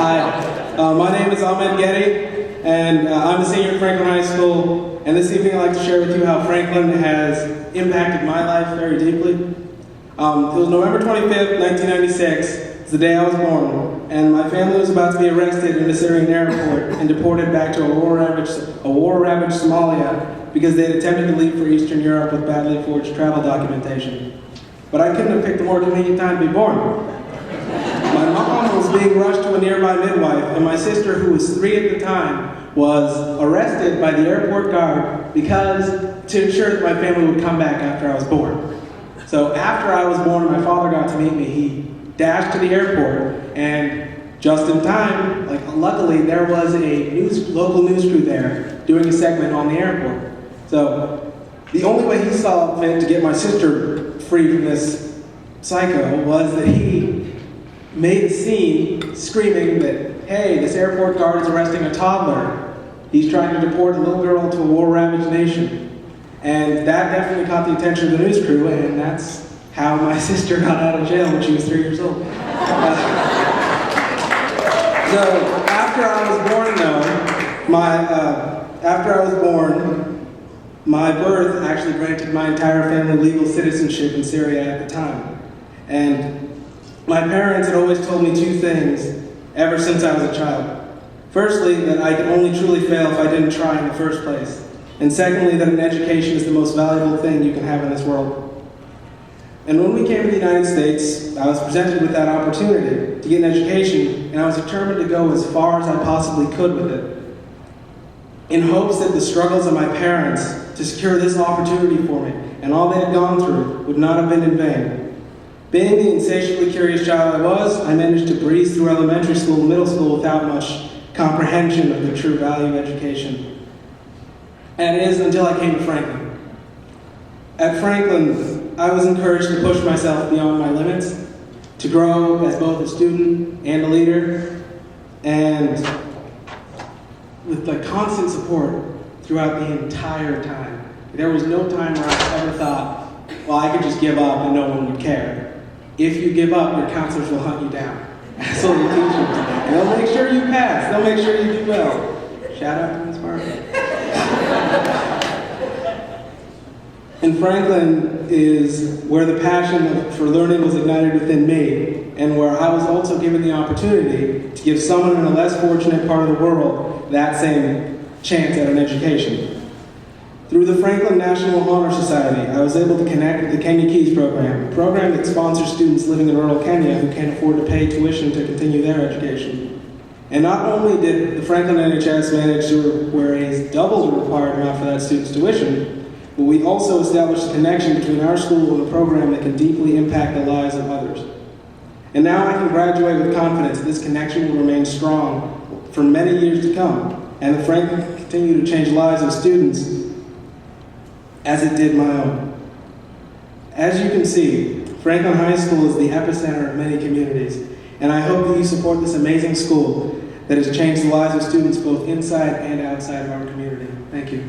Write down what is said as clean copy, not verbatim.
Hi, my name is Ahmed Getty, and I'm a senior at Franklin High School, and this evening I'd like to share with you how Franklin has impacted my life very deeply. It was November 25th, 1996, it's the day I was born, and my family was about to be arrested in a Syrian airport and deported back to a war-ravaged Somalia because they had attempted to leave for Eastern Europe with badly forged travel documentation. But I couldn't have picked a more convenient time to be born. My mom was being rushed to a nearby midwife, and my sister, who was 3 at the time, was arrested by the airport guard to ensure that my family would come back after I was born. So after I was born, my father got to meet me. He dashed to the airport, and just in time, luckily, there was a local news crew there doing a segment on the airport. So the only way he saw fit to get my sister free from this psycho was that he made a scene screaming that, hey, this airport guard is arresting a toddler. He's trying to deport a little girl to a war-ravaged nation. And that definitely caught the attention of the news crew, and that's how my sister got out of jail when she was 3 years old. So after I was born, my birth actually granted my entire family legal citizenship in Syria at the time. And my parents had always told me 2 things ever since I was a child. Firstly, that I could only truly fail if I didn't try in the first place. And secondly, that an education is the most valuable thing you can have in this world. And when we came to the United States, I was presented with that opportunity to get an education, and I was determined to go as far as I possibly could with it, in hopes that the struggles of my parents to secure this opportunity for me and all they had gone through would not have been in vain. Being the insatiably curious child I was, I managed to breeze through elementary school and middle school without much comprehension of the true value of education. And it is until I came to Franklin. At Franklin, I was encouraged to push myself beyond my limits, to grow as both a student and a leader, and with the constant support throughout the entire time. There was no time where I ever thought, well, I could just give up and no one would care. If you give up, your counselors will hunt you down. So the teachers, and they'll make sure you pass. They'll make sure you do well. Shout out to Ms. Margaret. And Franklin is where the passion for learning was ignited within me, and where I was also given the opportunity to give someone in a less fortunate part of the world that same chance at an education. Through the Franklin National Honor Society, I was able to connect with the Kenya Keys program, a program that sponsors students living in rural Kenya who can't afford to pay tuition to continue their education. And not only did the Franklin NHS manage to raise double the required amount for that student's tuition, but we also established a connection between our school and a program that can deeply impact the lives of others. And now I can graduate with confidence that this connection will remain strong for many years to come, and that Franklin can continue to change the lives of students as it did my own. As you can see, Franklin High School is the epicenter of many communities, and I hope that you support this amazing school that has changed the lives of students both inside and outside of our community. Thank you.